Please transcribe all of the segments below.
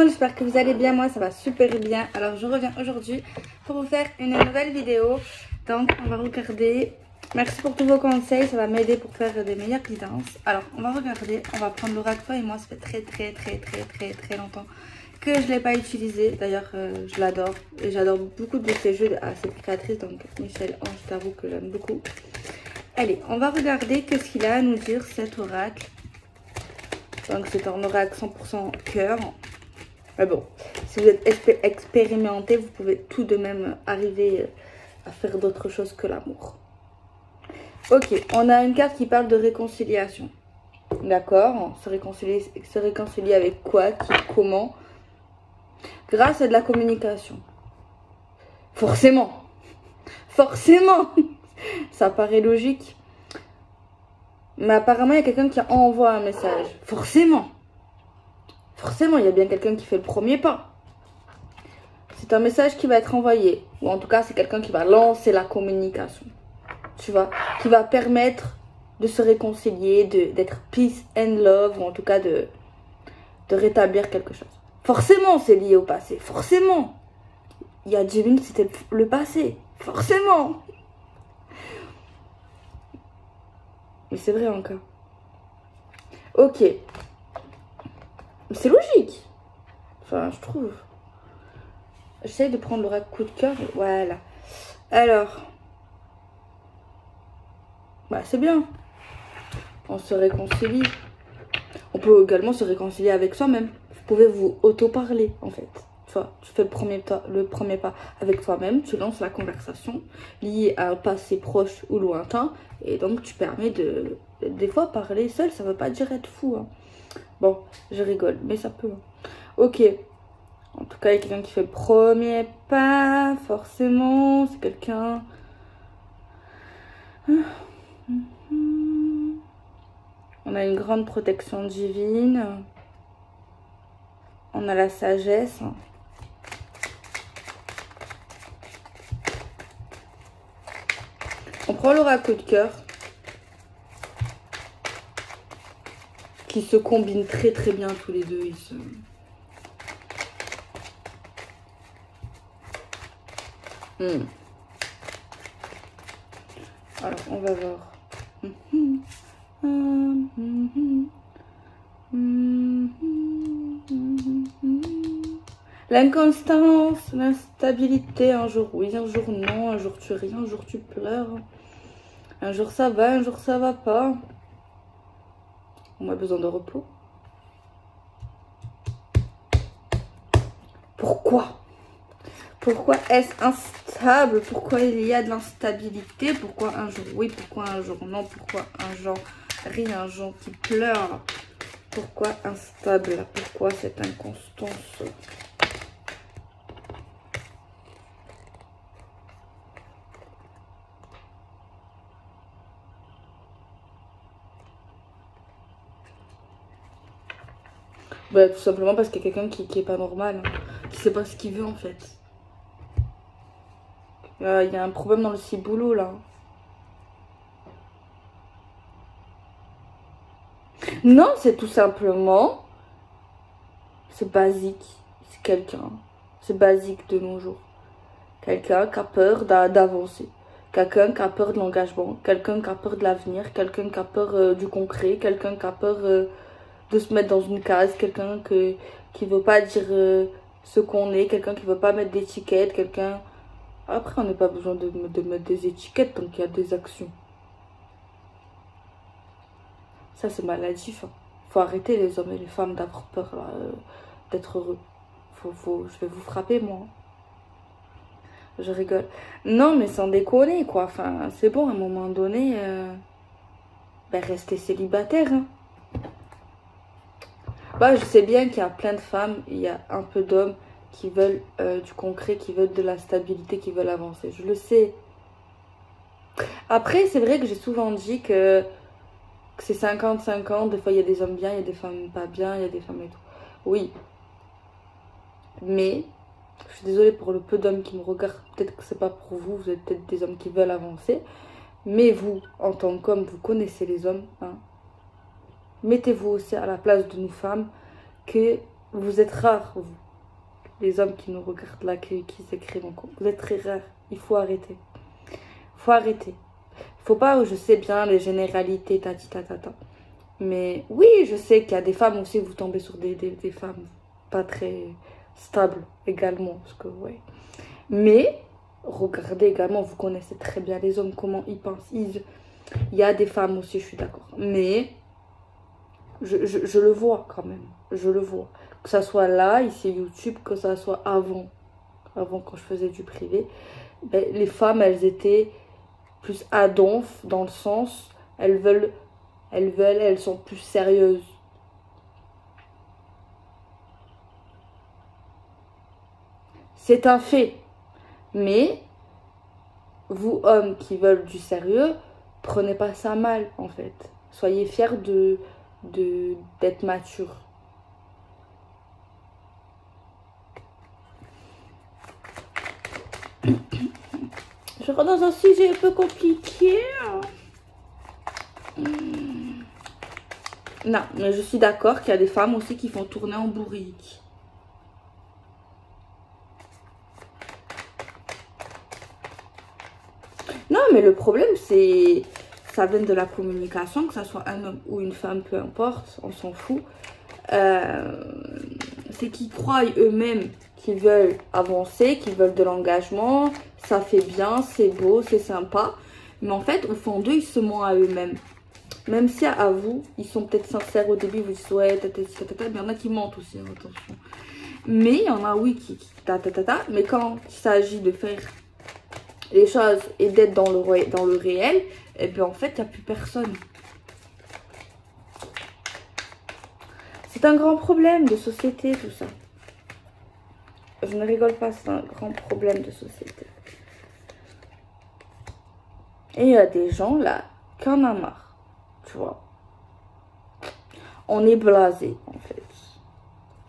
monde, j'espère que vous allez bien, moi ça va super bien. Alors je reviens aujourd'hui pour vous faire une nouvelle vidéo. Donc on va regarder, merci pour tous vos conseils, ça va m'aider pour faire des meilleures guidances. Alors on va regarder, on va prendre l'oracle et moi ça fait très longtemps que je ne l'ai pas utilisé. D'ailleurs je l'adore et j'adore beaucoup de ces jeux à cette créatrice, donc Michel Ange, je t'avoue que j'aime beaucoup. Allez, on va regarder qu'est-ce qu'il a à nous dire cet oracle. Donc c'est un oracle 100% cœur. Mais bon, si vous êtes expérimenté, vous pouvez tout de même arriver à faire d'autres choses que l'amour. Ok, on a une carte qui parle de réconciliation. D'accord, se réconcilier avec quoi, qui, comment? Grâce à de la communication. Forcément. Forcément. Ça paraît logique. Mais apparemment, il y a quelqu'un qui envoie un message. Forcément. Forcément, il y a bien quelqu'un qui fait le premier pas. C'est un message qui va être envoyé. Ou en tout cas, c'est quelqu'un qui va lancer la communication. Tu vois, qui va permettre de se réconcilier, d'être peace and love. Ou en tout cas, de rétablir quelque chose. Forcément, c'est lié au passé. Forcément. Il y a 10 minutes, c'était le passé. Forcément. Mais c'est vrai encore. Ok. C'est logique. Enfin, je trouve. J'essaye de prendre l'oracle coup de cœur. Voilà. Alors. Bah, c'est bien. On se réconcilie. On peut également se réconcilier avec soi-même. Vous pouvez vous auto-parler, en fait. Tu vois, tu fais le premier pas avec toi-même. Tu lances la conversation liée à un passé proche ou lointain. Et donc, tu permets de... Des fois, parler seul, ça veut pas dire être fou, hein. Bon, je rigole, mais ça peut. Ok. En tout cas, il y a quelqu'un qui fait le premier pas. Forcément, c'est quelqu'un... On a une grande protection divine. On a la sagesse. On prend l'oracle de cœur. Qui se combinent très bien tous les deux. Alors, on va voir. L'inconstance, l'instabilité, un jour oui, un jour non, un jour tu ris, un jour tu pleures. Un jour ça va, un jour ça va pas. On a besoin de repos. Pourquoi? Pourquoi est-ce instable? Pourquoi il y a de l'instabilité? Pourquoi un jour oui? Pourquoi un jour non? Pourquoi un jour rit, un jour qui pleure? Pourquoi instable? Pourquoi cette inconstance? Bah, tout simplement parce qu'il y a quelqu'un qui est pas normal, hein, qui sait pas ce qu'il veut en fait. Il y a un problème dans le ciboulot là. Non, c'est tout simplement... C'est basique. C'est quelqu'un. C'est basique de nos jours. Quelqu'un qui a peur d'avancer. Quelqu'un qui a peur de l'engagement. Quelqu'un qui a peur de l'avenir. Quelqu'un qui a peur du concret. Quelqu'un qui a peur de se mettre dans une case. Quelqu'un qui veut pas dire ce qu'on est. Quelqu'un qui veut pas mettre d'étiquette. Quelqu'un... Après, on n'a pas besoin de mettre des étiquettes tant qu'il y a des actions. Ça, c'est maladif. Hein. Faut arrêter les hommes et les femmes d'avoir peur d'être heureux. Je vais vous frapper, moi. Je rigole. Non, mais sans déconner, quoi. Enfin, c'est bon, à un moment donné, ben, restez célibataire. Hein. Bah, je sais bien qu'il y a plein de femmes, il y a un peu d'hommes qui veulent du concret, qui veulent de la stabilité, qui veulent avancer. Je le sais. Après, c'est vrai que j'ai souvent dit que c'est 50-50. Des fois, il y a des hommes bien, il y a des femmes pas bien, il y a des femmes et tout. Oui. Mais, je suis désolée pour le peu d'hommes qui me regardent. Peut-être que c'est pas pour vous. Vous êtes peut-être des hommes qui veulent avancer. Mais vous, en tant qu'homme, vous connaissez les hommes. Hein. Mettez-vous aussi à la place de nous femmes que Vous êtes rares, vous. Les hommes qui nous regardent là, qui s'écrivent encore. Vous êtes très rares. Il faut arrêter. Il faut arrêter. Il faut pas, je sais bien, les généralités, tati tatata. Mais oui, je sais qu'il y a des femmes aussi, vous tombez sur des femmes pas très stables également. Parce que, ouais. Mais, regardez également, vous connaissez très bien les hommes, comment ils pensent. Il y a des femmes aussi, je suis d'accord. Mais, je le vois quand même. Je le vois. Que ça soit là, ici YouTube, que ça soit avant quand je faisais du privé, ben, les femmes, elles étaient plus adonf dans le sens, elles sont plus sérieuses. C'est un fait. Mais, vous, hommes qui veulent du sérieux, prenez pas ça mal, en fait. Soyez fiers d'être mature. Je rentre dans un sujet un peu compliqué. Non, mais je suis d'accord qu'il y a des femmes aussi qui font tourner en bourrique. Non, mais le problème, c'est... Ça vient de la communication, que ça soit un homme ou une femme, peu importe, on s'en fout. C'est qu'ils croient eux-mêmes qu'ils veulent avancer, qu'ils veulent de l'engagement, ça fait bien, c'est beau, c'est sympa. Mais en fait, au fond d'eux, ils se mentent à eux-mêmes. Même si à vous, ils sont peut-être sincères au début, vous dites ouais, mais il y en a qui mentent aussi, hein, attention. Mais il y en a, oui, qui mais quand il s'agit de faire les choses et d'être dans le réel, et bien en fait, il n'y a plus personne. C'est un grand problème de société, tout ça. Je ne rigole pas, c'est un grand problème de société. Et il y a des gens là qui en ont marre, tu vois. On est blasé, en fait.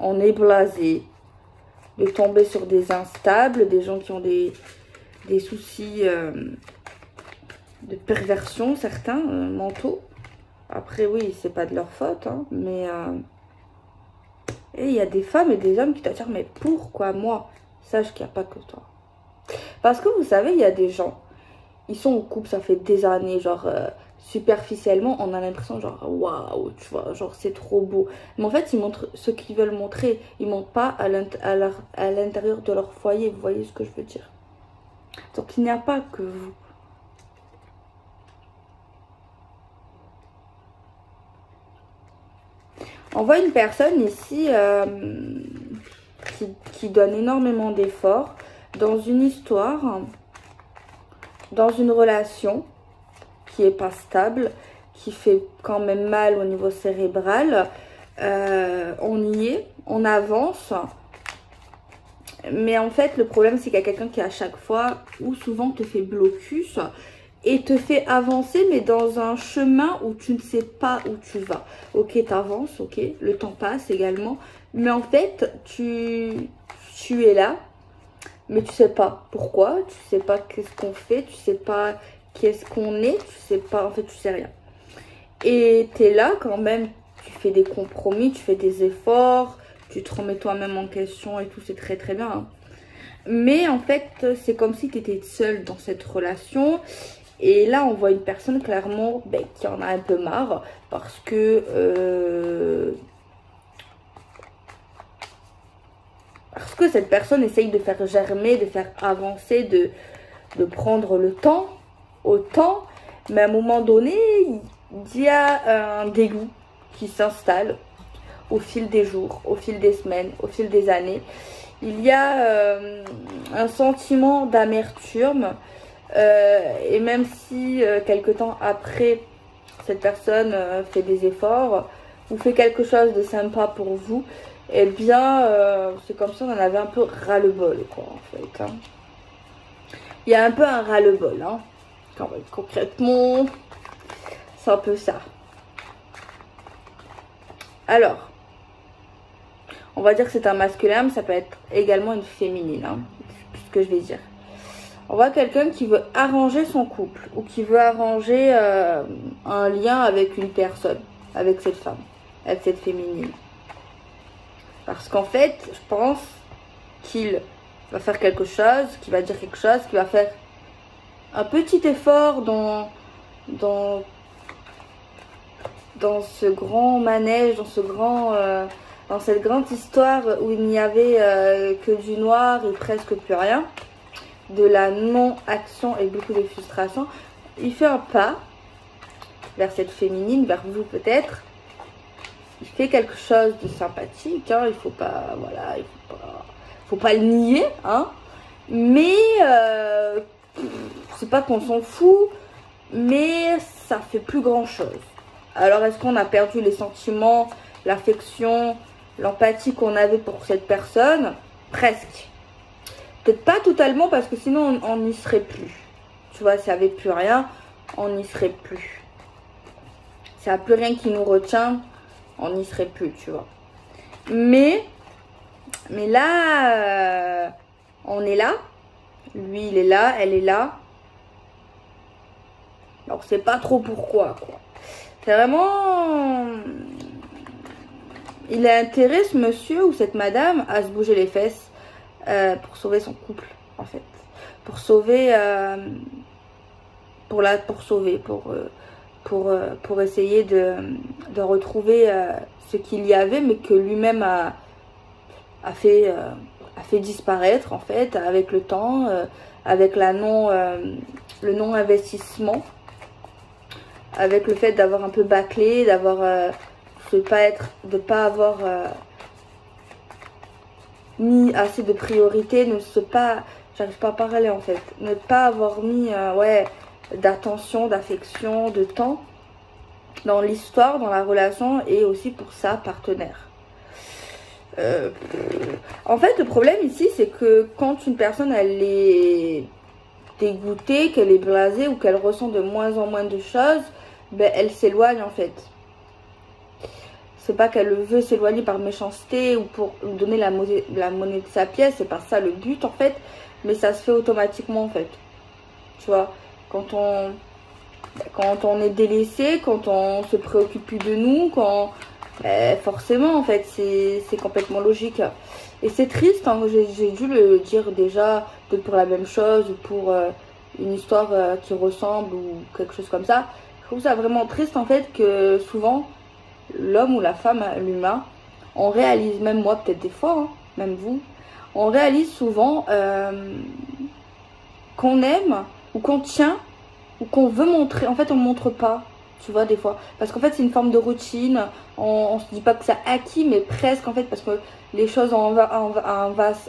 On est blasé de tomber sur des instables, des gens qui ont des soucis de perversion, certains, mentaux. Après, oui, c'est pas de leur faute, hein, mais... Et il y a des femmes et des hommes qui t'attirent, mais pourquoi moi? Sache qu'il n'y a pas que toi. Parce que vous savez, il y a des gens, ils sont en couple, ça fait des années, genre superficiellement, on a l'impression genre waouh, tu vois, genre c'est trop beau. Mais en fait, ils montrent ce qu'ils veulent montrer, ils montrent pas à l'intérieur de leur foyer, vous voyez ce que je veux dire. Donc il n'y a pas que vous. On voit une personne ici qui donne énormément d'efforts dans une histoire, dans une relation qui est pas stable, qui fait quand même mal au niveau cérébral. On y est, on avance. Mais en fait, le problème, c'est qu'il y a quelqu'un qui à chaque fois, ou souvent, te fait blocus et te fait avancer, mais dans un chemin où tu ne sais pas où tu vas. Ok, tu avances, ok, le temps passe également. Mais en fait, tu es là, mais tu sais pas pourquoi, tu sais pas qu'est-ce qu'on fait, tu sais pas qu'est-ce qu'on est, tu sais pas, en fait, tu sais rien. Et tu es là quand même, tu fais des compromis, tu fais des efforts, tu te remets toi-même en question et tout, c'est très très bien. Hein. Mais en fait, c'est comme si tu étais seule dans cette relation. Et là, on voit une personne clairement qui en a un peu marre parce que cette personne essaye de faire germer, de faire avancer, de prendre le temps, autant. Mais à un moment donné, il y a un dégoût qui s'installe au fil des jours, au fil des semaines, au fil des années. Il y a un sentiment d'amertume. Et même si quelque temps après cette personne fait des efforts ou fait quelque chose de sympa pour vous, eh bien c'est comme si on en avait un peu ras-le-bol quoi en fait. Hein. Il y a un peu un ras-le-bol hein. Concrètement c'est un peu ça. Alors on va dire que c'est un masculin, mais ça peut être également une féminine, hein, c'est ce que je vais dire. On voit quelqu'un qui veut arranger son couple ou qui veut arranger un lien avec une personne, avec cette femme, avec cette féminine. Parce qu'en fait, je pense qu'il va faire quelque chose, qu'il va dire quelque chose, qu'il va faire un petit effort dans ce grand manège, dans cette grande histoire où il n'y avait que du noir et presque plus rien, de la non-action et beaucoup de frustration. Il fait un pas vers cette féminine, vers vous peut-être. Il fait quelque chose de sympathique, hein, il faut pas, voilà, faut pas le nier, hein. Mais c'est pas qu'on s'en fout, mais ça fait plus grand chose. Alors est-ce qu'on a perdu les sentiments, l'affection, l'empathie qu'on avait pour cette personne? Presque. Peut-être pas totalement parce que sinon on n'y serait plus. Tu vois, s'il n'y avait plus rien, on n'y serait plus. S'il n'y a plus rien qui nous retient, on n'y serait plus, tu vois. Mais là, on est là. Lui, il est là, elle est là. Alors, c'est pas trop pourquoi, quoi. C'est vraiment... Il a intérêt, ce monsieur ou cette madame, à se bouger les fesses pour sauver son couple, en fait. Pour sauver... pour essayer de retrouver ce qu'il y avait, mais que lui-même a fait disparaître, en fait, avec le temps, avec le non-investissement, avec le fait d'avoir un peu bâclé, d'avoir de pas avoir mis assez de priorité, j'arrive pas à parler en fait, ne pas avoir mis d'attention, d'affection, de temps dans l'histoire, dans la relation et aussi pour sa partenaire. En fait, le problème ici, c'est que quand une personne elle est dégoûtée, qu'elle est blasée ou qu'elle ressent de moins en moins de choses, ben, elle s'éloigne en fait. C'est pas qu'elle veut s'éloigner par méchanceté ou pour lui donner la monnaie de sa pièce, c'est pas ça le but en fait, mais ça se fait automatiquement en fait. Tu vois, quand on est délaissé, quand on se préoccupe plus de nous, forcément en fait c'est complètement logique. Et c'est triste, hein, j'ai dû le dire déjà, peut-être pour la même chose ou pour une histoire qui ressemble ou quelque chose comme ça. Je trouve ça vraiment triste en fait que souvent l'homme ou la femme, l'humain, on réalise, même moi peut-être des fois, hein, même vous, on réalise souvent qu'on aime ou qu'on tient ou qu'on veut montrer. En fait on ne montre pas, tu vois, des fois, parce qu'en fait c'est une forme de routine. On se dit pas que c'est acquis, mais presque en fait, parce que les choses ont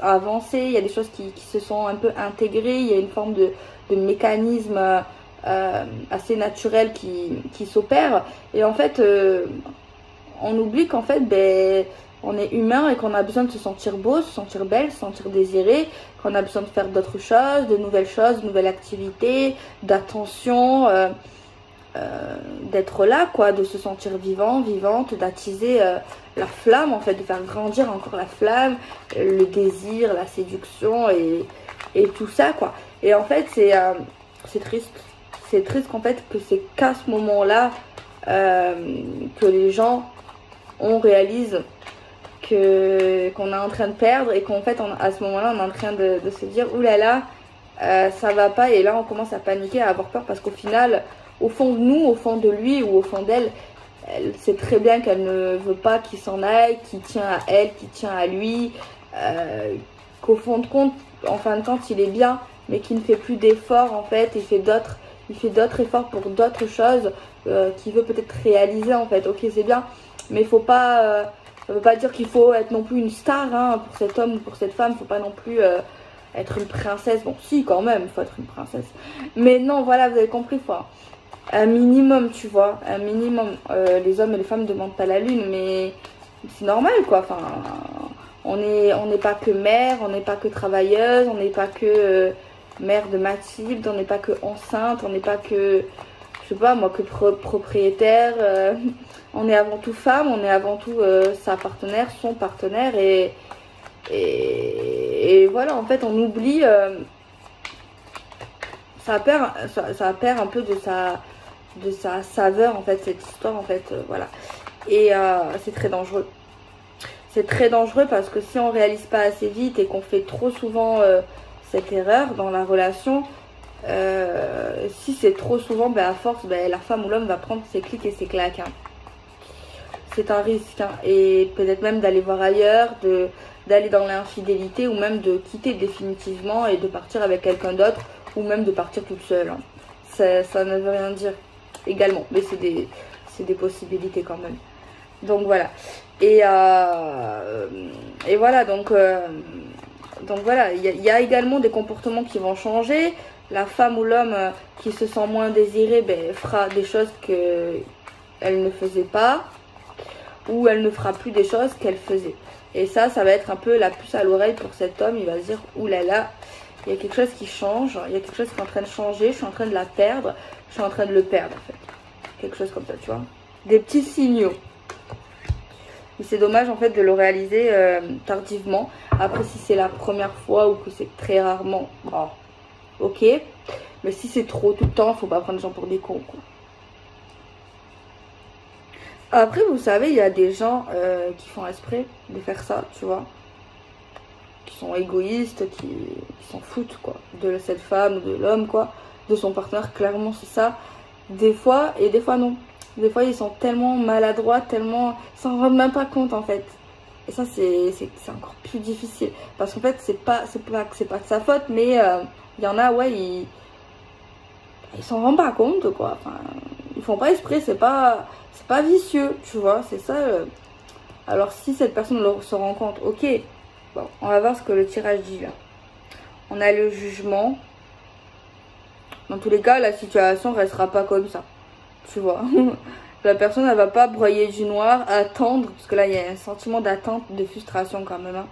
avancé, il y a des choses qui se sont un peu intégrées, il y a une forme de mécanisme assez naturel qui s'opère, et en fait on oublie qu'en fait ben, on est humain et qu'on a besoin de se sentir beau, se sentir belle, se sentir désiré, qu'on a besoin de faire d'autres choses, de nouvelles activités, d'attention, d'être là quoi, de se sentir vivant, vivante, d'attiser la flamme en fait, de faire grandir encore la flamme, le désir, la séduction et tout ça quoi. Et en fait c'est triste qu'en fait que c'est qu'à ce moment là que les gens on réalise qu'on est en train de perdre, et qu'en fait à ce moment là on est en train de se dire oulala, ça va pas, et là on commence à paniquer, à avoir peur, parce qu'au final au fond de nous, au fond de lui ou au fond d'elle, elle sait très bien qu'elle ne veut pas qu'il s'en aille, qu'il tient à elle, qu'il tient à lui, qu'au fond de compte, en fin de compte, il est bien, mais qu'il ne fait plus d'efforts en fait, il fait d'autres efforts pour d'autres choses qu'il veut peut-être réaliser en fait. Ok, c'est bien, mais faut pas, ça veut pas dire qu'il faut être non plus une star hein, pour cet homme ou pour cette femme, faut pas non plus être une princesse. Bon, si, quand même, il faut être une princesse, mais non, voilà, vous avez compris, faut un minimum, tu vois, un minimum. Les hommes et les femmes ne demandent pas la lune, mais c'est normal quoi. Enfin, on n'est pas que mère, on n'est pas que travailleuse, on n'est pas que mère de Mathilde, on n'est pas que enceinte, on n'est pas que, je sais pas moi, que propriétaire. On est avant tout femme, on est avant tout sa partenaire, son partenaire, et voilà, en fait on oublie, ça perd un peu de sa saveur en fait, cette histoire en fait, voilà. Et c'est très dangereux. c'est très dangereux parce que si on réalise pas assez vite et qu'on fait trop souvent cette erreur dans la relation, si c'est trop souvent, ben, à force, ben, la femme ou l'homme va prendre ses clics et ses claques. Hein. C'est un risque. Hein. Et peut-être même d'aller voir ailleurs, d'aller dans l'infidélité ou même de quitter définitivement et de partir avec quelqu'un d'autre ou même de partir toute seule. Hein. Ça ne veut rien dire également, mais c'est des possibilités quand même. Donc voilà. Et voilà, donc voilà, il y a également des comportements qui vont changer. La femme ou l'homme qui se sent moins désiré, ben, fera des choses qu'elle ne faisait pas, ou elle ne fera plus des choses qu'elle faisait. Et ça va être un peu la puce à l'oreille pour cet homme. Il va se dire, oulala, il y a quelque chose qui change, il y a quelque chose qui est en train de changer, je suis en train de la perdre, je suis en train de le perdre en fait. Quelque chose comme ça, tu vois. Des petits signaux. Mais c'est dommage en fait de le réaliser tardivement. Après, si c'est la première fois ou que c'est très rarement, bon, ok. Mais si c'est trop tout le temps, faut pas prendre les gens pour des cons, quoi. Après, vous savez, il y a des gens qui font exprès de faire ça, tu vois. Qui sont égoïstes, qui s'en foutent, quoi. De cette femme ou de l'homme, quoi. De son partenaire, clairement, c'est ça. Des fois, et des fois non. Des fois, ils sont tellement maladroits, tellement... Ils s'en rendent même pas compte, en fait. Et ça, c'est encore plus difficile. Parce qu'en fait, c'est pas de sa faute, mais il y en a, ouais, ils s'en rendent pas compte, quoi. Enfin, ils font pas exprès, c'est pas vicieux, tu vois, c'est ça. Alors, si cette personne se rend compte, ok, bon, on va voir ce que le tirage dit, là. On a le jugement. Dans tous les cas, la situation restera pas comme ça. Tu vois, la personne elle va pas broyer du noir, attendre, parce que là il y a un sentiment d'attente, de frustration quand même. Hein.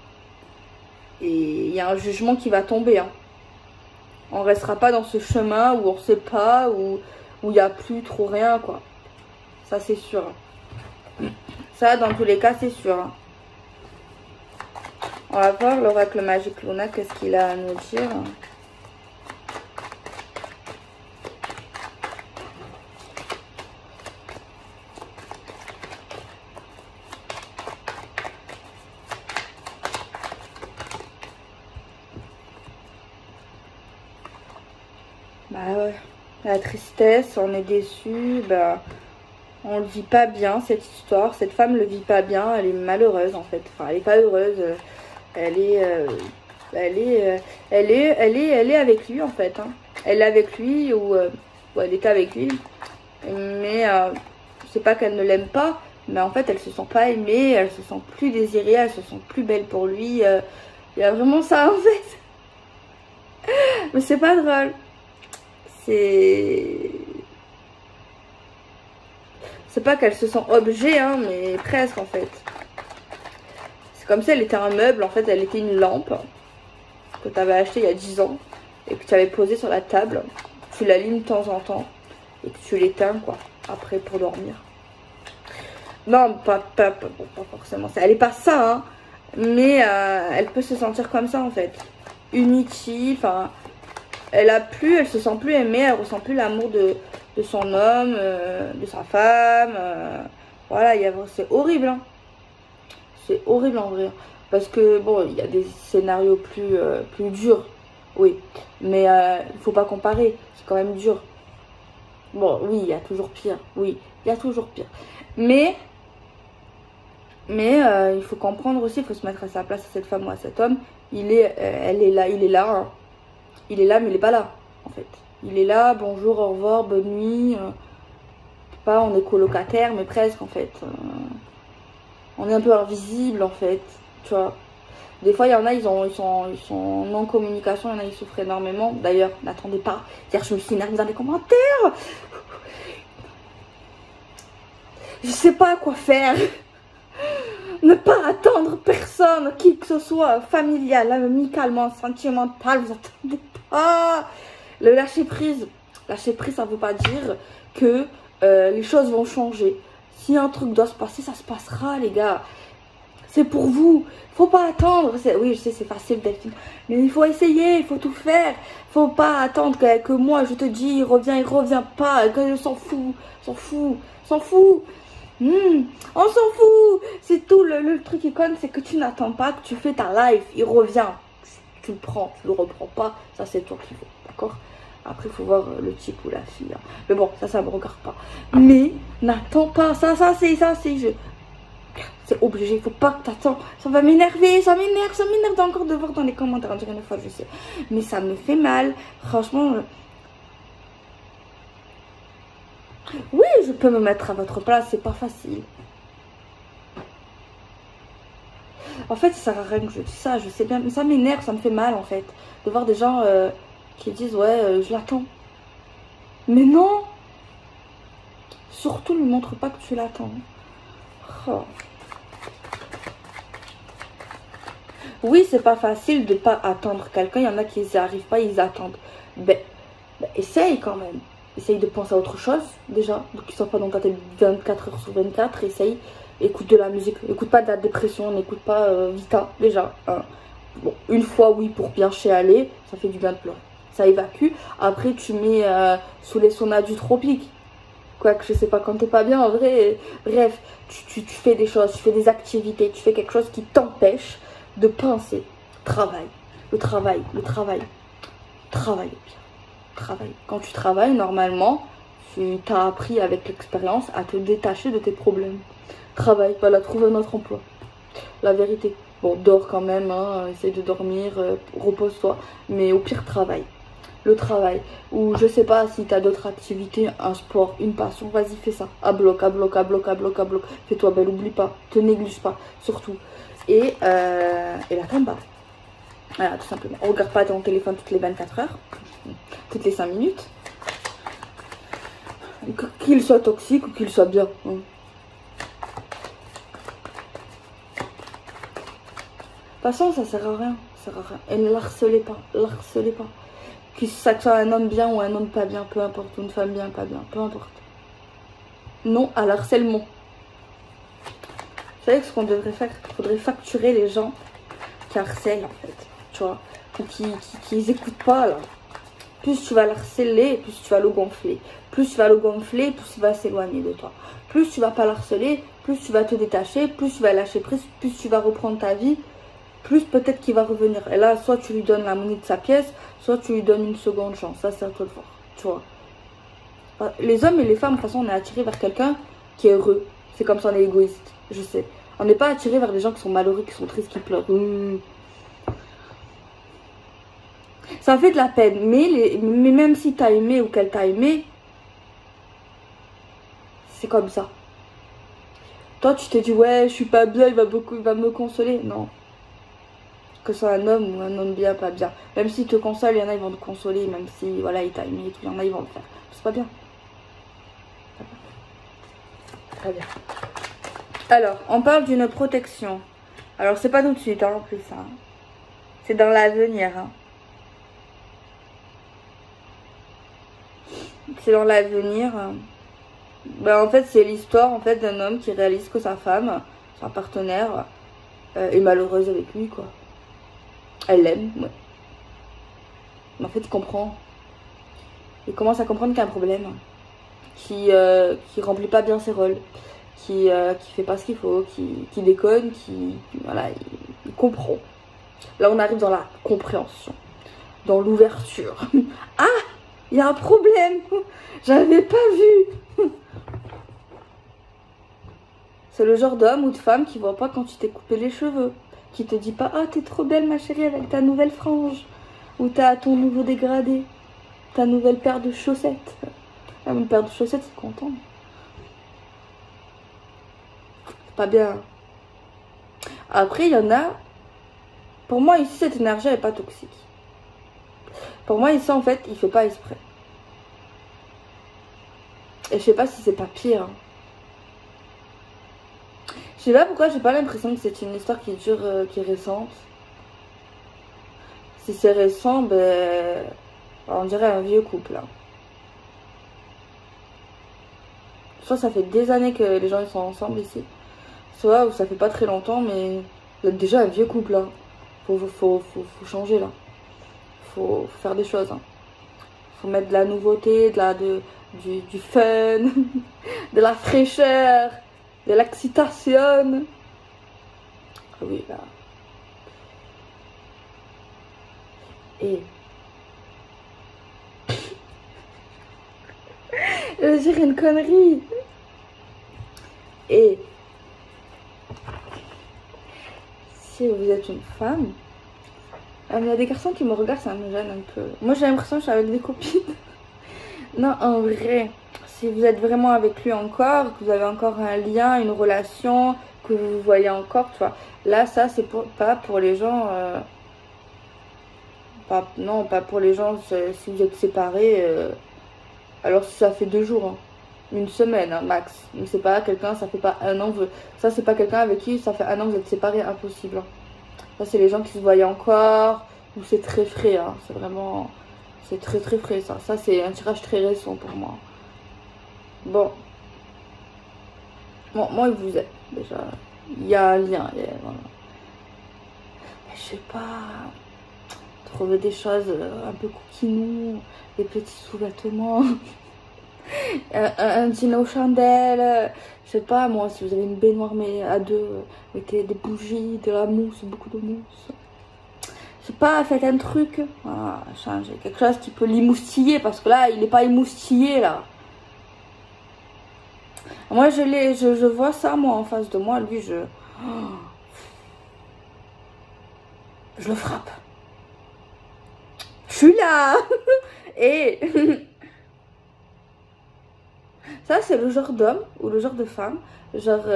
Et il y a un jugement qui va tomber. Hein. On restera pas dans ce chemin où on sait pas, où il n'y a plus trop rien, quoi. Ça c'est sûr. Ça dans tous les cas c'est sûr. Hein. On va voir l'oracle magique Luna, qu'est-ce qu'il a à nous dire. Bah ouais, la tristesse, on est déçu, bah on le vit pas bien cette histoire, cette femme le vit pas bien, elle est malheureuse en fait, enfin elle est pas heureuse, elle est avec lui en fait, hein. Elle est avec lui ou elle était avec lui, mais c'est pas qu'elle ne l'aime pas, mais en fait elle se sent pas aimée, elle se sent plus désirée, elle se sent plus belle pour lui, il y a vraiment ça en fait, mais c'est pas drôle. C'est pas qu'elle se sent objet, hein, mais presque en fait. C'est comme si elle était un meuble, en fait, elle était une lampe que tu avais achetée il y a 10 ans et que tu avais posée sur la table. Tu l'allumes de temps en temps et que tu l'éteins, quoi, après pour dormir. Non, pas forcément. Elle est pas ça, hein, mais elle peut se sentir comme ça en fait. Inutile, enfin... elle se sent plus aimée, elle ressent plus l'amour de son homme, de sa femme. Voilà, c'est horrible. Hein. C'est horrible en vrai. Parce que bon, il y a des scénarios plus durs. Oui. Mais il faut pas comparer. C'est quand même dur. Bon, oui, il y a toujours pire. Oui, il y a toujours pire. Mais il faut comprendre aussi, il faut se mettre à sa place, à cette femme ou à cet homme. Elle est là, il est là. Hein. Il est là, mais il n'est pas là, en fait. Il est là, bonjour, au revoir, bonne nuit. Pas, on est colocataire, mais presque, en fait. On est un peu invisible, en fait. Tu vois. Des fois, il y en a, ils sont en communication, il y en a, ils souffrent énormément. D'ailleurs, n'attendez pas. Hier, je me suis énervée dans les commentaires. Je sais pas quoi faire. Ne pas attendre personne, qui que ce soit, familial, amicalement, sentimental, vous attendez pas. Le lâcher prise, ça ne veut pas dire que les choses vont changer. Si un truc doit se passer, ça se passera, les gars. C'est pour vous. Faut pas attendre. Oui, je sais, c'est facile, Delphine. Mais il faut essayer, il faut tout faire. Faut pas attendre que moi, je te dis, il revient pas, que je s'en fout. On s'en fout. C'est tout. Le truc qui compte, c'est que tu n'attends pas que tu fais ta live. Il revient. Tu le prends, tu le reprends pas. Ça, c'est toi qui veux. D'accord? Après, il faut voir le type ou la fille. Hein. Mais bon, ça me regarde pas. Mais n'attends pas. Ça, c'est obligé. Il faut pas que t'attends. Ça va m'énerver. Ça m'énerve encore de voir dans les commentaires. On dirait une fois, je sais. Mais ça me fait mal. Franchement. Oui, je peux me mettre à votre place. C'est pas facile. En fait, ça sert à rien que je dis ça. Je sais bien. Mais ça m'énerve. Ça me fait mal, en fait. De voir des gens qui disent, ouais, je l'attends. Mais non. Surtout, ne montre pas que tu l'attends. Oh. Oui, c'est pas facile de pas attendre quelqu'un. Il y en a qui n'y arrivent pas, ils attendent. Ben, essaye quand même. Essaye de penser à autre chose, déjà. Donc, qu'ils ne soient pas dans ta tête 24 heures sur 24. Essaye. Écoute de la musique. Écoute pas de la dépression. N'écoute pas Vita, déjà. Hein. Bon, une fois, oui, pour bien chialer. Ça fait du bien de pleurer. Ça évacue. Après, tu mets sous les saunas du tropique. Quoique, je sais pas quand t'es pas bien, en vrai. Bref, tu fais des choses, tu fais des activités. Tu fais quelque chose qui t'empêche de penser. Travail. Le travail. Travail. Travail. Quand tu travailles, normalement, tu t'as appris avec l'expérience à te détacher de tes problèmes. Travaille. Voilà, trouve un autre emploi. La vérité. Bon, dors quand même, hein, essaye de dormir, repose-toi. Mais au pire, travaille. Le travail. Ou je sais pas si tu as d'autres activités, un sport, une passion, vas-y, fais ça. À bloc. Fais-toi belle, oublie pas. Te néglige pas, surtout. Et la tamba. Voilà, tout simplement. On regarde pas ton téléphone toutes les 24 heures. Toutes les 5 minutes. Qu'il soit toxique ou qu'il soit bien. De toute façon, ça sert à rien. Et ne l'harcelez pas. Que ça soit un homme bien ou un homme pas bien, peu importe. Ou une femme bien, pas bien, peu importe. Non à l'harcèlement. Vous savez ce qu'on devrait faire? Il faudrait facturer les gens qui harcèlent, en fait. Tu vois? Ou qui écoutent pas, là. Plus tu vas l'harceler, plus tu vas le gonfler. Plus tu vas le gonfler, plus il va s'éloigner de toi. Plus tu vas pas l'harceler, plus tu vas te détacher, plus tu vas lâcher prise, plus tu vas reprendre ta vie, plus peut-être qu'il va revenir. Et là, soit tu lui donnes la monnaie de sa pièce, soit tu lui donnes une seconde chance. Ça, c'est à toi de voir. Tu vois. Les hommes et les femmes, de toute façon, on est attirés vers quelqu'un qui est heureux. C'est comme ça, on est égoïste. Je sais. On n'est pas attiré vers des gens qui sont malheureux, qui sont tristes, qui pleurent. Ça fait de la peine. Mais même si t'as aimé ou qu'elle t'a aimé, c'est comme ça. Toi, tu t'es dit, ouais, je suis pas bien, il va me consoler. Non. Que ce soit un homme ou un homme bien, pas bien. Même s'il te console, il y en a, ils vont te consoler. Même si, voilà, il t'a aimé et tout, il y en a, ils vont le faire. C'est pas bien. Très bien. Alors, on parle d'une protection. Alors, c'est pas tout de suite, hein, en plus. Hein. C'est dans l'avenir. Hein. C'est dans l'avenir. Ben, en fait, c'est l'histoire en fait, d'un homme qui réalise que sa femme, sa partenaire, est malheureuse avec lui, quoi. Elle l'aime, ouais. Mais en fait, il comprend. Il commence à comprendre qu'il y a un problème. Qui remplit pas bien ses rôles. Qui fait pas ce qu'il faut. Qui déconne. Voilà, il comprend. Là, on arrive dans la compréhension. Dans l'ouverture. Ah! Il y a un problème. J'avais pas vu. C'est le genre d'homme ou de femme qui voit pas quand tu t'es coupé les cheveux. Qui te dit pas, ah, t'es trop belle ma chérie avec ta nouvelle frange. Ou t'as ton nouveau dégradé. Ta nouvelle paire de chaussettes. Ah, une paire de chaussettes, c'est content. C'est pas bien. Après, il y en a. Pour moi, ici, cette énergie, elle est pas toxique. Pour moi, ici, en fait, il fait pas exprès. Et je sais pas si c'est pas pire. Hein. Je sais pas pourquoi j'ai pas l'impression que c'est une histoire qui dure, qui est récente. Si c'est récent, ben, on dirait un vieux couple. Hein. Soit ça fait des années que les gens ils sont ensemble ici. Soit ça fait pas très longtemps, mais vous êtes déjà un vieux couple là. Faut changer là. Faut faire des choses. Hein. Faut mettre de la nouveauté, du fun, de la fraîcheur. de l'excitation. Ah oui, là. Et... je vais dire une connerie. Et... si vous êtes une femme... il y a des garçons qui me regardent, ça me gêne un peu. Moi j'ai l'impression que je suis avec des copines. Non, en vrai, si vous êtes vraiment avec lui encore, que vous avez encore un lien, une relation, que vous vous voyez encore, tu vois. Là, ça, c'est pas pour les gens... non, pas pour les gens, si vous êtes séparés. Alors, si ça fait 2 jours, hein, une semaine, hein, max. Mais c'est pas quelqu'un, ça fait pas 1 an. Ça, c'est pas quelqu'un avec qui ça fait 1 an que vous êtes séparés, impossible. Hein. Ça, c'est les gens qui se voyaient encore, ou c'est très frais, hein. C'est vraiment... c'est très très frais, ça. Ça, c'est un tirage très récent pour moi. Bon. Bon, moi, il vous est, déjà. Il y a un lien, voilà. Mais je sais pas... trouver des choses un peu coquinou, des petits sous-vêtements, un dîner aux chandelles, je sais pas moi, si vous avez une baignoire mais à 2, mettez des bougies, de la mousse, beaucoup de mousse. Je sais pas, faites un truc, voilà, changez quelque chose qui peut l'émoustiller, parce que là, il n'est pas émoustillé là. Moi, je vois ça, moi, en face de moi, lui, je le frappe. Je suis là. Et ça, c'est le genre d'homme ou le genre de femme. Genre...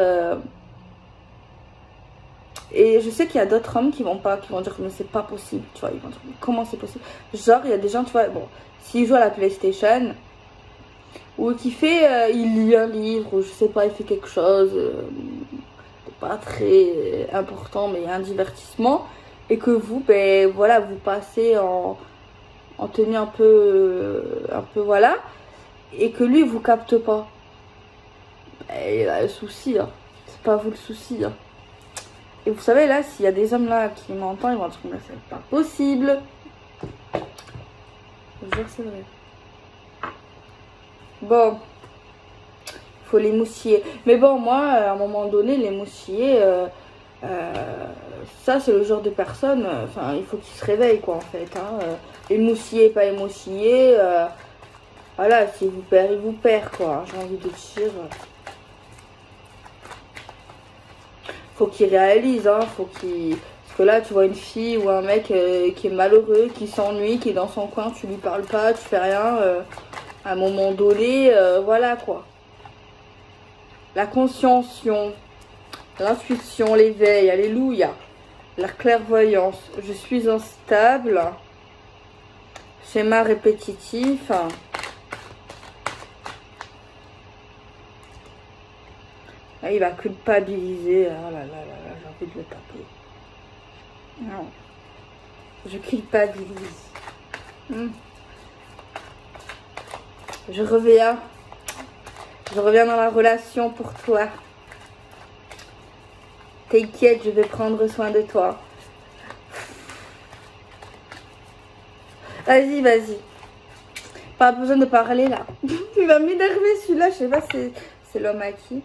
et je sais qu'il y a d'autres hommes qui vont dire mais c'est pas possible. Tu vois, ils vont dire mais comment c'est possible. Genre, il y a des gens, tu vois, bon, s'il joue à la PlayStation ou qu'il fait, il lit un livre ou je sais pas, il fait quelque chose de pas très important mais un divertissement et que vous, ben voilà, vous passez en tenue un peu voilà, et que lui vous capte pas, et il a le souci, hein. C'est pas vous le souci, hein. Et vous savez, là, s'il y a des hommes là qui m'entendent, ils vont dire mais c'est pas possible. Je vous jure, c'est vrai. Bon, faut l'émoustiller. Mais bon, moi, à un moment donné, l'émoustiller, ça, c'est le genre de personne, enfin, il faut qu'il se réveille, quoi, en fait. Hein. Émoustiller, pas émoustiller, voilà, s'il vous perd, il vous perd, quoi. J'ai envie de dire. Faut qu'il réalise, hein, faut qu'il... Parce que là, tu vois une fille ou un mec qui est malheureux, qui s'ennuie, qui est dans son coin, tu lui parles pas, tu fais rien, à un moment donné, voilà, quoi. La conscience, l'intuition, l'éveil, alléluia. La clairvoyance, je suis instable. Schéma répétitif. Là, il va culpabiliser. Oh là là là là, j'ai envie de le taper. Non. Je culpabilise. Je reviens. Je reviens dans la relation pour toi. T'inquiète, je vais prendre soin de toi. Vas-y, vas-y. Pas besoin de parler là. Il va m'énerver celui-là. Je sais pas, c'est l'homme à qui.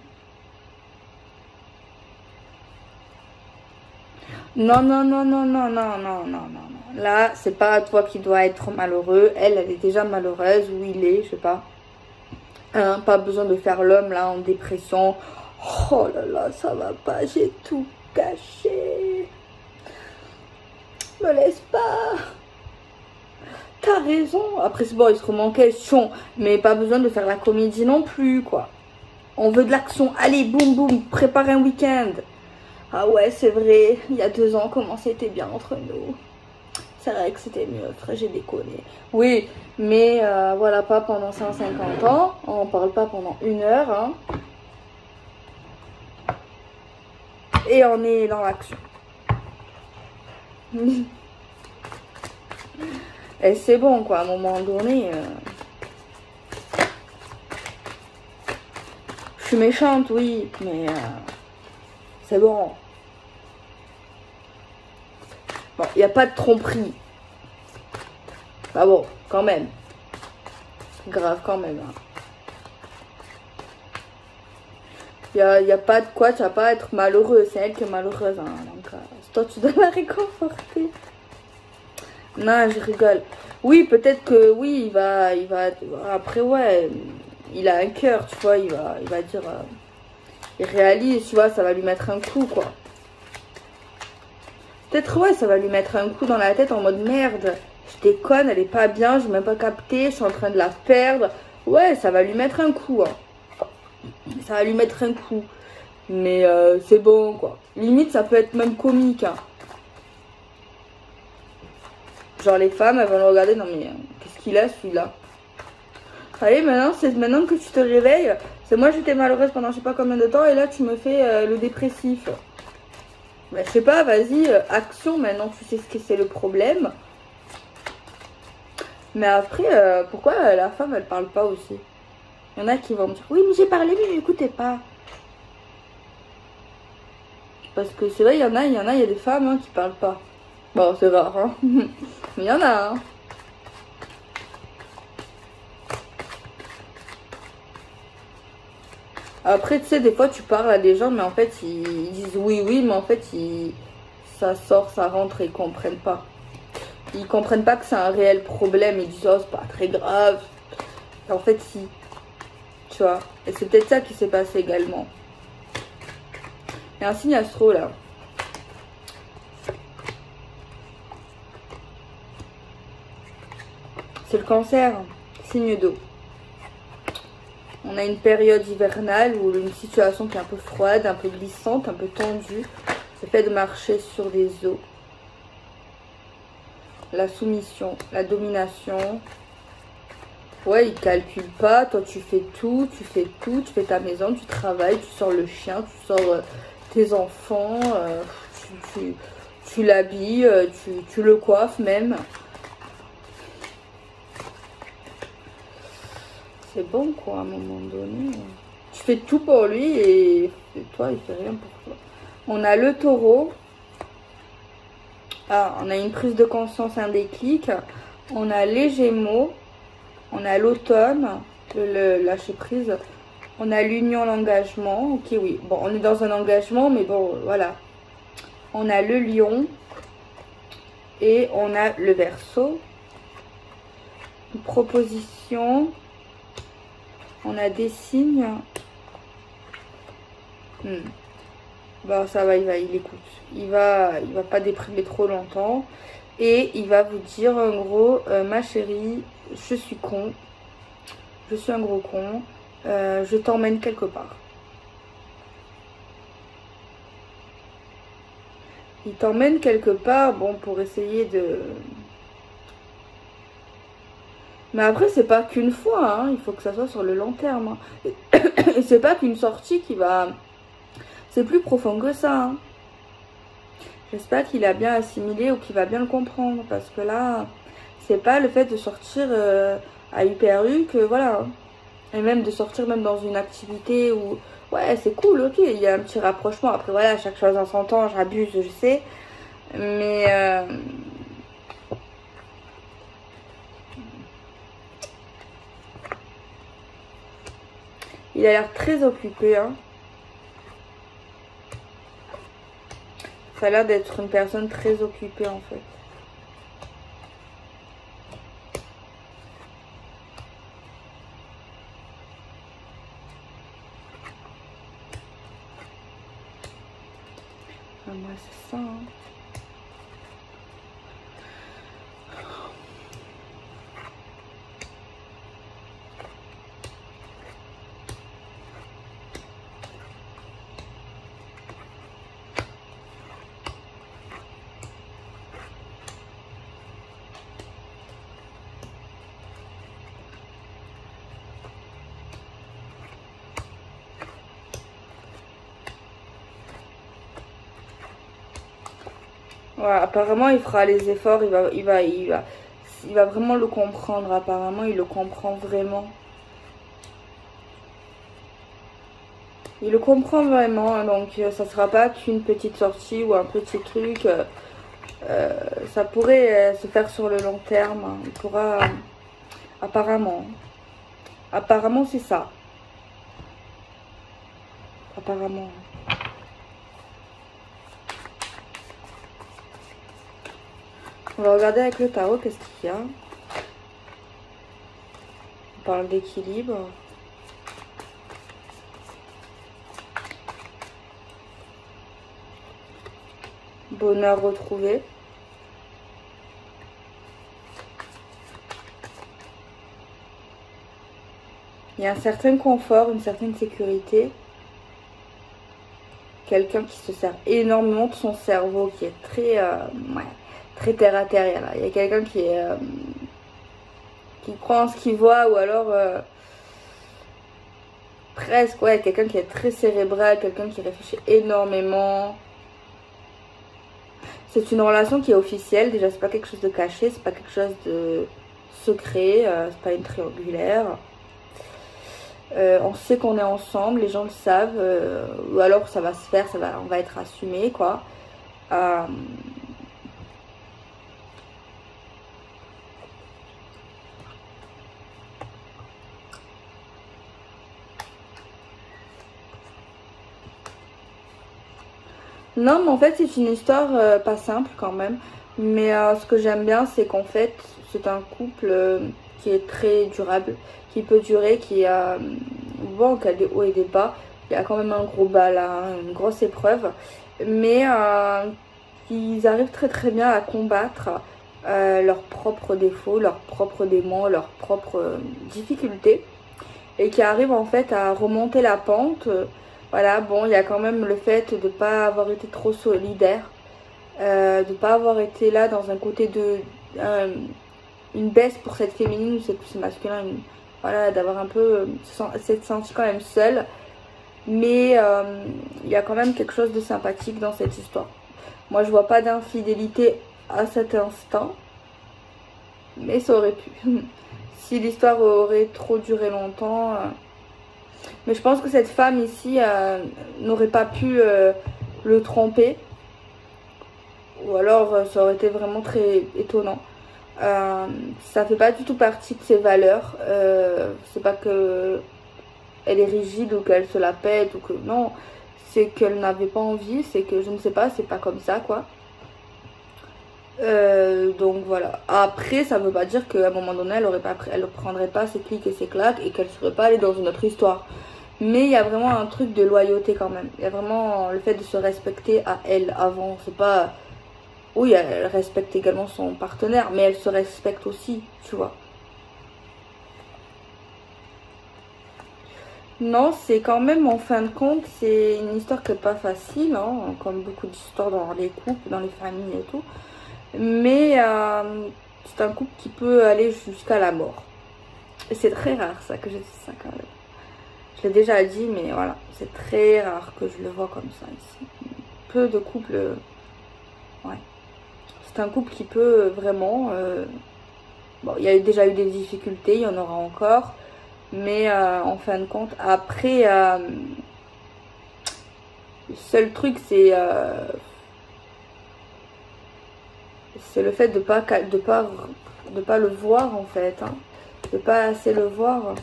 Non, non, non, non, non, non, non, non, non. Là, c'est pas toi qui dois être malheureux. Elle est déjà malheureuse. Ou il est, je sais pas. Hein, pas besoin de faire l'homme là en dépression. Oh là là, ça va pas. J'ai tout caché. Me laisse pas. T'as raison. Après, c'est bon, il se remet en question. Mais pas besoin de faire la comédie non plus, quoi. On veut de l'action. Allez, boum, boum. Prépare un week-end. Ah ouais, c'est vrai. Il y a 2 ans, comment c'était bien entre nous. C'est vrai que c'était mieux. Frère, j'ai déconné. Oui, mais voilà, pas pendant 150 ans. On parle pas pendant 1 heure. Hein. Et on est dans l'action. Et c'est bon, quoi, à un moment donné. Je suis méchante, oui, mais c'est bon. Bon, il n'y a pas de tromperie. Bah bon, quand même. Grave, quand même. Hein. y a pas de quoi, tu vas pas être malheureux. C'est elle qui est malheureuse. Hein. Donc, toi, tu dois la réconforter. Non, je rigole. Oui, peut-être que oui, il va. Après, ouais, il a un cœur, tu vois. Il va dire. Il réalise, tu vois, ça va lui mettre un coup, quoi. Peut-être, ouais, ça va lui mettre un coup dans la tête en mode merde. Je déconne, elle est pas bien, je n'ai même pas capté, je suis en train de la perdre. Ouais, ça va lui mettre un coup. Hein. Ça va lui mettre un coup. Mais c'est bon, quoi. Limite, ça peut être même comique. Hein. Genre, les femmes, elles vont le regarder. Non, mais qu'est-ce qu'il a, celui-là? Allez, maintenant, c'est maintenant que tu te réveilles. C'est moi, j'étais malheureuse pendant je sais pas combien de temps. Et là, tu me fais le dépressif. Ben, je sais pas, vas-y, action. Maintenant, tu sais ce que c'est le problème. Mais après, pourquoi la femme, elle parle pas aussi? Il y en a qui vont me dire, oui, mais j'ai parlé, mais n'écoutez pas. Parce que c'est vrai, il y a des femmes hein, qui parlent pas. Bon, c'est rare, hein. Mais il y en a, hein. Après, tu sais, des fois, tu parles à des gens, mais en fait, ils disent oui, oui, mais en fait, ça sort, ça rentre et ils comprennent pas. Ils comprennent pas que c'est un réel problème. Ils disent, oh, c'est pas très grave. Et en fait, si. Tu vois. Et c'est peut-être ça qui s'est passé également. Il y a un signe astro, là. C'est le cancer, signe d'eau. On a une période hivernale où une situation qui est un peu froide, un peu glissante, un peu tendue. C'est fait de marcher sur des eaux. La soumission, la domination. Ouais, il calcule pas. Toi, tu fais tout, tu fais ta maison, tu travailles, tu sors le chien, tu sors tes enfants, tu l'habilles, tu le coiffes même. C'est bon quoi à un moment donné. Tu fais tout pour lui et toi il fait rien pour toi. On a le taureau. Ah, on a une prise de conscience, un déclic. On a les gémeaux. On a l'automne, le lâcher prise. On a l'union, l'engagement. Ok, oui. Bon, on est dans un engagement, mais bon, voilà. On a le lion. Et on a le verseau. Une proposition. On a des signes. Bon, ça va, il écoute. Il va pas déprimer trop longtemps. Et il va vous dire en gros, ma chérie, je suis con. Je suis un gros con. Je t'emmène quelque part. Il t'emmène quelque part, bon, pour essayer de... Mais après, c'est pas qu'une fois, hein. Il faut que ça soit sur le long terme. Hein. Et c'est pas qu'une sortie qui va... C'est plus profond que ça. Hein. J'espère qu'il a bien assimilé ou qu'il va bien le comprendre. Parce que là, c'est pas le fait de sortir à Hyper U que voilà. Hein. Et même de sortir même dans une activité où... Ouais, c'est cool, ok, il y a un petit rapprochement. Après, voilà, chaque chose en son temps, j'abuse, je sais. Mais... il a l'air très occupé, hein. Ça a l'air d'être une personne très occupée, en fait. Ah, moi, c'est ça, hein. Ouais, apparemment, il fera les efforts, il va vraiment le comprendre. Apparemment, il le comprend vraiment. Il le comprend vraiment, hein, donc ça sera pas qu'une petite sortie ou un petit truc. Ça pourrait se faire sur le long terme. Hein. Il pourra... apparemment. Apparemment, c'est ça. apparemment. On va regarder avec le tarot qu'est-ce qu'il y a. On parle d'équilibre. Bonheur retrouvé. Il y a un certain confort, une certaine sécurité. Quelqu'un qui se sert énormément de son cerveau, qui est très, très terre à terre. Il y a quelqu'un qui est qui croit en ce qu'il voit, ou alors presque, ouais, quelqu'un qui est très cérébral, quelqu'un qui réfléchit énormément. C'est une relation qui est officielle. Déjà, c'est pas quelque chose de caché, c'est pas quelque chose de secret, c'est pas une triangulaire. On sait qu'on est ensemble, les gens le savent, ou alors ça va se faire, on va être assumé, quoi. Non, mais en fait, c'est une histoire pas simple quand même. Mais ce que j'aime bien, c'est qu'en fait, c'est un couple qui est très durable, qui peut durer, qui a... Bon, qu'il y a des hauts et des bas. Il y a quand même un gros bas là, hein, une grosse épreuve. Mais ils arrivent très très bien à combattre leurs propres défauts, leurs propres démons, leurs propres difficultés. Et qui arrivent en fait à remonter la pente. Voilà, bon, il y a quand même le fait de ne pas avoir été trop solidaire, de ne pas avoir été là dans un côté de... une baisse pour cette féminine ou cette masculin, voilà, d'avoir un peu s'être senti quand même seule. Mais il y a quand même quelque chose de sympathique dans cette histoire. Moi, je vois pas d'infidélité à cet instant, mais ça aurait pu. Si l'histoire aurait trop duré longtemps... Mais je pense que cette femme ici n'aurait pas pu le tromper. Ou alors ça aurait été vraiment très étonnant. Ça fait pas du tout partie de ses valeurs. C'est pas que elle est rigide ou qu'elle se la pète ou que non. C'est qu'elle n'avait pas envie. C'est que je ne sais pas, c'est pas comme ça quoi. Donc voilà. Après, ça veut pas dire qu'à un moment donné, elle prendrait pas ses clics et ses claques et qu'elle serait pas allée dans une autre histoire. Mais il y a vraiment un truc de loyauté quand même. Il y a vraiment le fait de se respecter à elle avant. C'est pas... Oui, elle respecte également son partenaire, mais elle se respecte aussi, tu vois. Non, c'est quand même, en fin de compte, c'est une histoire qui n'est pas facile, hein, comme beaucoup d'histoires dans les couples, dans les familles et tout. Mais c'est un couple qui peut aller jusqu'à la mort. Et c'est très rare ça que je dise ça quand même. Je l'ai déjà dit, mais voilà, c'est très rare que je le vois comme ça ici. Peu de couples, ouais. C'est un couple qui peut vraiment... bon, il y a déjà eu des difficultés, il y en aura encore. Mais en fin de compte, après, le seul truc, c'est le fait de pas le voir en fait. Hein. De pas assez le voir.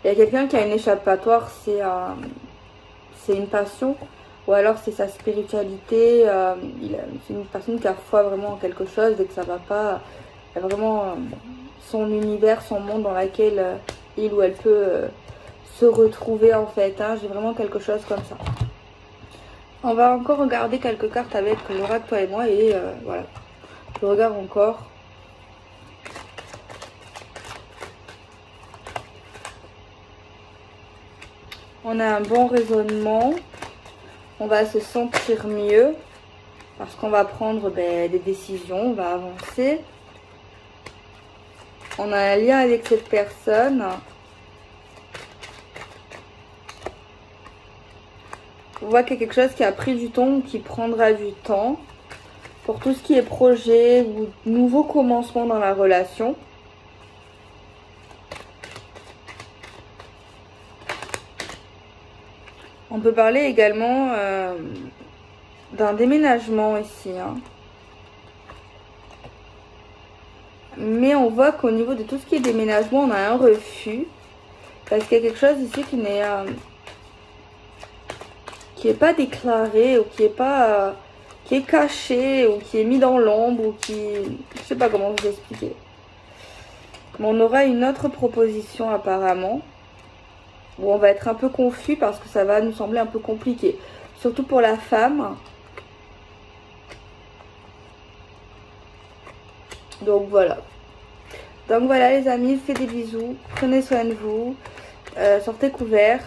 Il y a quelqu'un qui a une échappatoire, c'est une passion. Ou alors c'est sa spiritualité. C'est une personne qui a foi vraiment en quelque chose et que ça va pas. Il y a vraiment son univers, son monde dans lequel il ou elle peut se retrouver en fait. Hein. J'ai vraiment quelque chose comme ça. On va encore regarder quelques cartes avec l'oracle, toi et moi. Et voilà. Je regarde encore. On a un bon raisonnement. On va se sentir mieux. Parce qu'on va prendre des décisions. On va avancer. On a un lien avec cette personne. On voit qu'il y a quelque chose qui a pris du temps ou qui prendra du temps. Pour tout ce qui est projet ou nouveau commencement dans la relation. On peut parler également d'un déménagement ici. Hein. Mais on voit qu'au niveau de tout ce qui est déménagement, on a un refus. Parce qu'il y a quelque chose ici qui n'est... qui est pas déclaré ou qui est pas qui est caché ou qui est mis dans l'ombre ou qui, je sais pas comment vous expliquer. Mais on aura une autre proposition apparemment où on va être un peu confus parce que ça va nous sembler un peu compliqué, surtout pour la femme. Donc voilà. Donc voilà les amis, faites des bisous, prenez soin de vous, sortez couverts,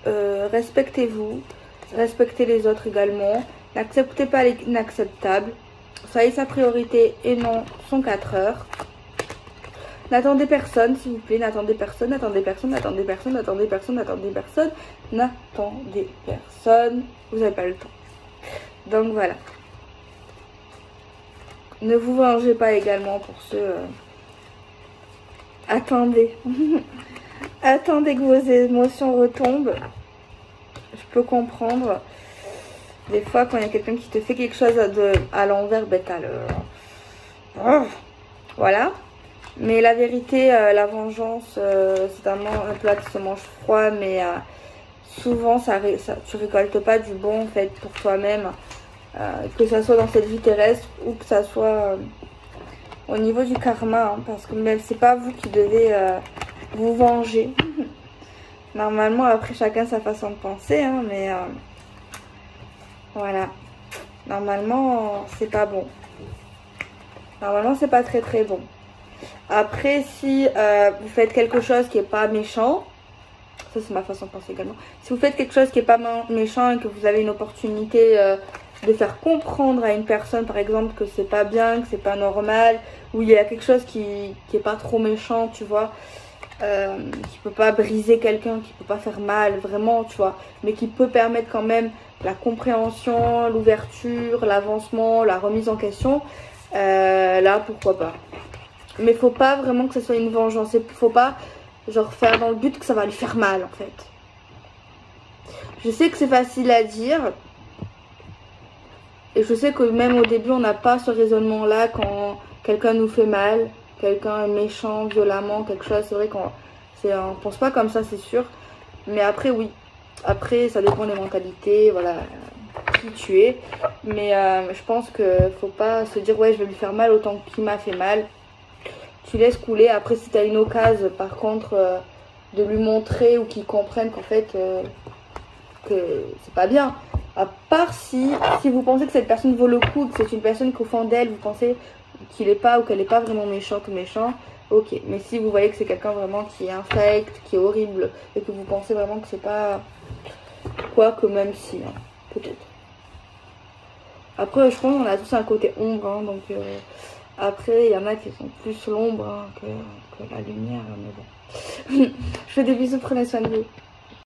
respectez-vous, respectez les autres également, n'acceptez pas l'inacceptable, soyez sa priorité et non son 4 heures. N'attendez personne s'il vous plaît, n'attendez personne, n'attendez personne, n'attendez personne, n'attendez personne, n'attendez personne, n'attendez personne, vous n'avez pas le temps. Donc voilà. Ne vous vengez pas également pour ceux... Attendez. Attendez que vos émotions retombent. Je peux comprendre. Des fois, quand il y a quelqu'un qui te fait quelque chose à l'envers, ben t'as le... Oh. Voilà. Mais la vérité, la vengeance, c'est un plat qui se mange froid, mais souvent, tu récoltes pas du bon en fait pour toi-même. Que ça soit dans cette vie terrestre ou que ça soit au niveau du karma, hein, parce que même c'est pas vous qui devez vous venger. Normalement, après chacun sa façon de penser, hein, mais voilà. Normalement, c'est pas bon. Normalement, c'est pas très très bon. Après, si vous faites quelque chose qui est pas méchant, ça c'est ma façon de penser également. Si vous faites quelque chose qui est pas méchant et que vous avez une opportunité de faire comprendre à une personne par exemple que c'est pas bien, que c'est pas normal, ou il y a quelque chose qui est pas trop méchant, tu vois, qui peut pas briser quelqu'un, qui peut pas faire mal vraiment, tu vois, mais qui peut permettre quand même la compréhension, l'ouverture, l'avancement, la remise en question, là pourquoi pas. Mais faut pas vraiment que ce soit une vengeance, faut pas genre faire dans le but que ça va lui faire mal en fait. Je sais que c'est facile à dire. Et je sais que même au début, on n'a pas ce raisonnement-là quand quelqu'un nous fait mal, quelqu'un est méchant, violemment, quelque chose. C'est vrai qu'on pense pas comme ça, c'est sûr. Mais après, oui. Après, ça dépend des mentalités, voilà, qui tu es. Mais je pense qu'il faut pas se dire, ouais, je vais lui faire mal autant qu'il m'a fait mal. Tu laisses couler. Après, si tu as une occasion, par contre, de lui montrer ou qu'il comprenne qu'en fait, que c'est pas bien. À part si vous pensez que cette personne vaut le coup, que c'est une personne qu'au fond d'elle, vous pensez qu'il est pas ou qu'elle n'est pas vraiment méchante ou méchant, ok. Mais si vous voyez que c'est quelqu'un vraiment qui est infect, qui est horrible, et que vous pensez vraiment que c'est pas... Quoi que même si, hein, peut-être. Après, je pense qu'on a tous un côté ombre, hein, donc... Après, il y en a qui sont plus l'ombre hein, que la lumière, mais bon. Je fais des bisous, prenez soin de vous.